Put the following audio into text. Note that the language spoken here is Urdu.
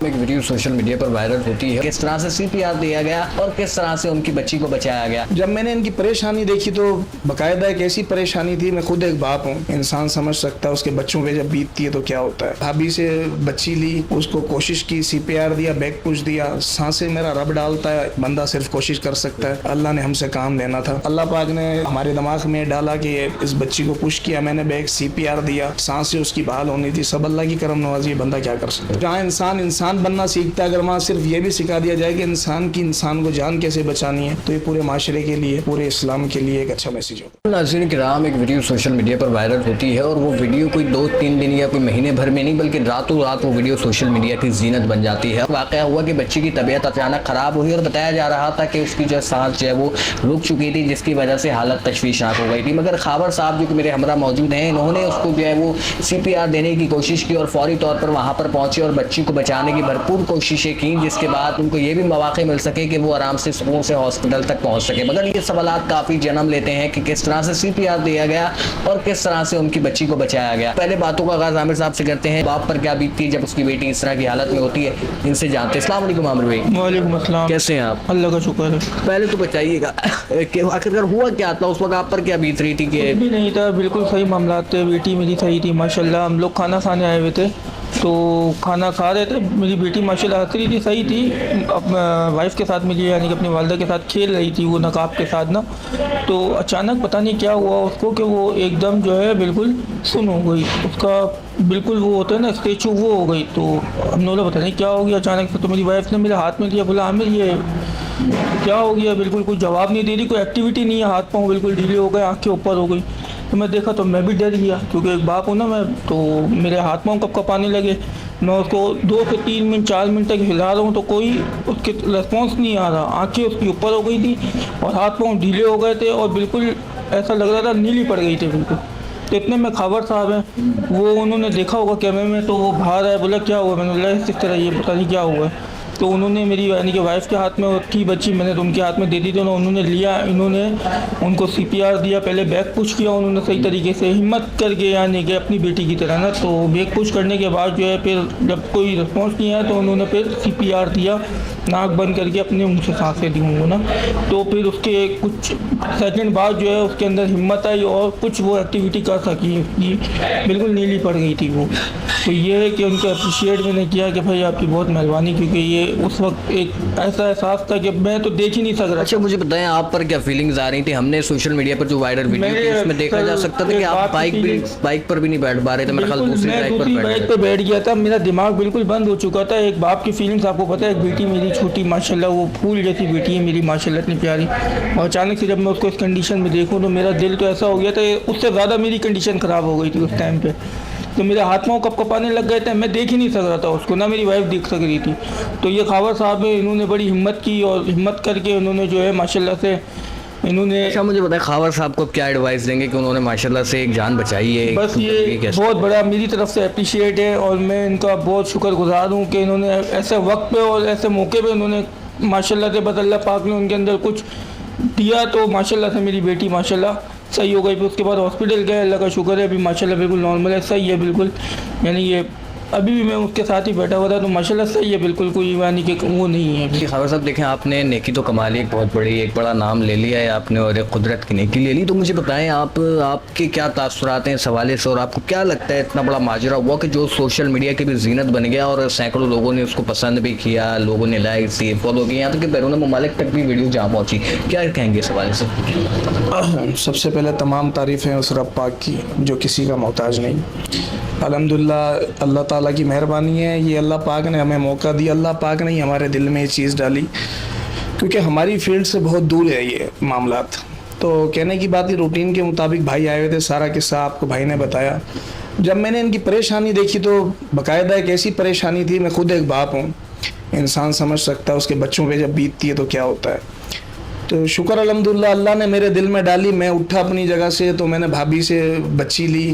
ایک ویڈیو سوشل میڈیا پر وائرل ہوتی ہے، کس طرح سے CPR دیا گیا اور کس طرح سے ان کی بچی کو بچایا گیا۔ جب میں نے ان کی پریشانی دیکھی تو باقاعدہ ایک ایسی پریشانی تھی، میں خود ایک باپ ہوں، انسان سمجھ سکتا ہے اس کے بچوں پہ جب بیتتی ہے تو کیا ہوتا ہے۔ بھابھی سے بچی لی، اس کو کوشش کی، CPR دیا، بیک پش دیا، سانسیں میرا رب ڈالتا ہے، بندہ صرف کوشش کر سکتا ہے، اللہ نے ہم سے کام لینا تھا۔ اللہ پاک نے ہمارے دماغ میں ڈالا کہ اس بچی کو پش کیا، میں نے بیک CPR دیا، سانسیں اس کی بحال ہونی تھی، سب اللہ کی کرم نوازی، بندہ کیا کر سکتا ہے۔ جہاں انسان بننا سیکھتا ہے، اگر وہاں صرف یہ بھی سکھا دیا جائے کہ انسان کو جان کیسے بچانی ہے، تو یہ پورے معاشرے کے لیے، پورے اسلام کے لیے ایک اچھا میسیج ہوگا۔ ناظرین کرام، ایک ویڈیو سوشل میڈیا پر وائرل ہوتی ہے اور وہ ویڈیو کوئی 2-3 دن یا کوئی مہینے بھر میں نہیں بلکہ راتوں رات وہ ویڈیو سوشل میڈیا کی زینت بن جاتی ہے۔ واقعہ ہوا کہ بچی کی طبیعت اچانک خراب ہوئی اور بتایا جا رہا تھا کہ اس کی جو سانس جو ہے وہ رک چکی تھی، جس کی وجہ سے حالت تشویشناک ہو گئی تھی، مگر خاور صاحب جو کہ میرے ہمراہ موجود ہیں، انہوں نے اس کو جو ہے وہ CPR دینے کی کوشش کی اور فوری طور پر وہاں پر پہنچے اور بچی کو بچانے کی بھرپور کوششیں کی، جس کے بعد ان کو یہ بھی مواقع مل سکے کہ وہ آرام سے سکون سے ہاسپٹل تک پہنچ سکے۔ مگر یہ سوالات کافی جنم لیتے ہیں کہ کس طرح سے CPR دیا گیا اور کس طرح سے ان کی بچی کو بچایا گیا۔ پہلے باتوں کا آغاز عامر صاحب سے کرتے ہیں، باپ پر کیا بیتتی جب اس کی بیٹی اس طرح کی حالت میں ہوتی ہے، ان سے جانتے ہیں۔ السلام علیکم عامر بھائی۔ وعلیکم السلام۔ کیسے ہیں آپ؟ اللہ کا شکر ہے۔ پہلے تو بچائیے گا کہ آخر ہوا کیا تھا اس وقت، آپ پر کیا بیت رہی تھی؟ کہ بھی نہیں تھا، بالکل صحیح معاملات تھے، بیٹی میری صحیح تھی ماشاءاللہ۔ ہم لوگ کھانا کھانے آئے ہوئے تھے تو کھانا کھا رہے تھے، میری بیٹی ماشاءاللہ ہنس رہی تھی، صحیح تھی، وائف کے ساتھ ملی یعنی کہ اپنی والدہ کے ساتھ کھیل رہی تھی وہ نقاب کے ساتھ نا، تو اچانک پتہ نہیں کیا ہوا اس کو کہ وہ ایک دم جو ہے بالکل سن ہو گئی، اس کا بالکل وہ ہوتا ہے نا اسٹیچو وہ ہو گئی۔ تو ہم نے بولا پتہ نہیں کیا ہو گیا اچانک سے، تو میری وائف نے میرے ہاتھ میں لیا، بولا عامر یہ کیا ہو گیا، بالکل کوئی جواب نہیں دے رہی، کوئی ایکٹیویٹی نہیں ہے، ہاتھ پاؤں بالکل ڈھیلے ہو گئے، آنکھیں اوپر ہو گئی۔ تو میں دیکھا تو میں بھی ڈر گیا کیونکہ ایک باپ ہوں نا میں، تو میرے ہاتھ پاؤں کب کپانے لگے، میں اس کو 2 سے 3 منٹ 4 منٹ تک ہلا رہا ہوں تو کوئی اس کے ریسپانس نہیں آ رہا، آنکھیں اس کی اوپر ہو گئی تھی اور ہاتھ پاؤں ڈھیلے ہو گئے تھے اور بالکل ایسا لگ رہا تھا نیلی پڑ گئی تھی بالکل۔ تو اتنے میں خاور صاحب ہیں، وہ انہوں نے دیکھا ہوگا کیمرے میں، تو وہ باہر آئے، بولا کیا ہوا، میں نے بولا اس طرح یہ پتہ نہیں کیا ہوا ہے۔ تو انہوں نے میری یعنی کہ وائف کے ہاتھ میں تھی بچی، میں نے تو ان کے ہاتھ میں دے دی تھی، انہوں نے لیا، انہوں نے ان کو CPR دیا، پہلے بیک پش کیا انہوں نے صحیح طریقے سے ہمت کر کے یعنی کہ اپنی بیٹی کی طرح نا، تو بیک پش کرنے کے بعد جو ہے پھر جب کوئی رسپانس نہیں آیا تو انہوں نے پھر CPR دیا، ناک بند کر کے اپنے منہ سے سانسیں دی ہوں نا، تو پھر اس کے کچھ سیکنڈ بعد جو ہے اس کے اندر ہمت آئی اور کچھ وہ ایکٹیویٹی کر سکی، اس کی بالکل نیلی پڑ گئی تھی وہ۔ تو یہ ہے کہ ان کو اپریشیٹ میں نے کیا کہ بھائی آپ کی بہت مہربانی، کیونکہ یہ اس وقت ایک ایسا احساس تھا کہ میں تو دیکھ ہی نہیں سک رہا۔ اچھا مجھے بتائیں آپ پر کیا فیلنگز آ رہی تھی؟ ہم نے سوشل میڈیا پر جو وائرل ویڈیو تھی اس میں دیکھا جا سکتا تھا کہ آپ بائک پر بھی نہیں بیٹھ پا رہے تھے، میرے خیال دوسری بائک پر بیٹھ گیا تھا، میرا دماغ بالکل بند ہو چکا تھا۔ ایک باپ کی فیلنگز آپ کو پتہ ہے، ایک بیٹی میری چھوٹی ماشاءاللہ وہ پھول جیسی بیٹی ہے میری ماشاءاللہ اتنی پیاری، اور اچانک سے جب میں اس کو اس کنڈیشن میں دیکھوں تو میرا دل تو ایسا ہو گیا تھا، اس سے زیادہ میری کنڈیشن خراب ہو گئی تھی اس ٹائم پہ، تو میرے ہاتھ پاؤں کپ کپانے لگ گئے تھے، میں دیکھ ہی نہیں سک رہا تھا اس کو، نہ میری وائف دیکھ سک رہی تھی۔ تو یہ خاور صاحب ہیں، انہوں نے بڑی ہمت کی اور ہمت کر کے انہوں نے جو ہے ماشاءاللہ سے انہوں نے۔ اچھا مجھے بتائیں خاور صاحب کو کیا ایڈوائس دیں گے کہ انہوں نے ماشاءاللہ سے ایک جان بچائی ہے؟ بس یہ بہت بڑا میری طرف سے اپریشیٹ ہے اور میں ان کا بہت شکر گزار ہوں کہ انہوں نے ایسے وقت پہ اور ایسے موقع پہ انہوں نے ماشاءاللہ سے، بس اللہ پاک نے ان کے اندر کچھ دیا تو ماشاءاللہ سے میری بیٹی ماشاءاللہ صحیح ہو گئی۔ پھر اس کے بعد ہاسپٹل گئے، اللہ کا شکر ہے ابھی ماشاءاللہ بالکل نارمل ہے، صحیح ہے بالکل، یعنی یہ ابھی بھی میں اس کے ساتھ ہی بیٹھا ہوا تھا تو ماشاءاللہ صحیح ہے بالکل، کوئی یعنی کہ وہ نہیں ہے۔ خاور صاحب دیکھیں آپ نے نیکی تو کما لی، ایک بہت بڑی ایک بڑا نام لے لیا ہے آپ نے اور ایک قدرت کی نیکی لے لی، تو مجھے بتائیں آپ کے کیا تاثرات ہیں اس حوالے سے، اور آپ کو کیا لگتا ہے اتنا بڑا ماجرا ہوا کہ جو سوشل میڈیا کی بھی زینت بن گیا اور سینکڑوں لوگوں نے اس کو پسند بھی کیا، لوگوں نے لائک دیے، فالو کیا، یہاں تک کہ بیرون ممالک تک بھی ویڈیو جہاں پہنچی، کیا کہیں گے اس حوالے سے؟ سب سے پہلے تمام تعریفیں اس رب پاک کی جو کسی کا محتاج نہیں، الحمدللہ اللہ تعالیٰ کی مہربانی ہے، یہ اللہ پاک نے ہمیں موقع دیا، اللہ پاک نے ہی ہمارے دل میں یہ چیز ڈالی، کیونکہ ہماری فیلڈ سے بہت دور ہے یہ معاملات۔ تو کہنے کی بات ہی روٹین کے مطابق بھائی آئے ہوئے تھے، سارا قصہ آپ کو بھائی نے بتایا۔ جب میں نے ان کی پریشانی دیکھی تو باقاعدہ ایک ایسی پریشانی تھی، میں خود ایک باپ ہوں، انسان سمجھ سکتا ہے اس کے بچوں پہ جب بیتتی ہے تو کیا ہوتا ہے۔ تو شکر الحمدللہ اللہ نے میرے دل میں ڈالی، میں اٹھا اپنی جگہ سے تو میں نے بھابھی سے بچی لی،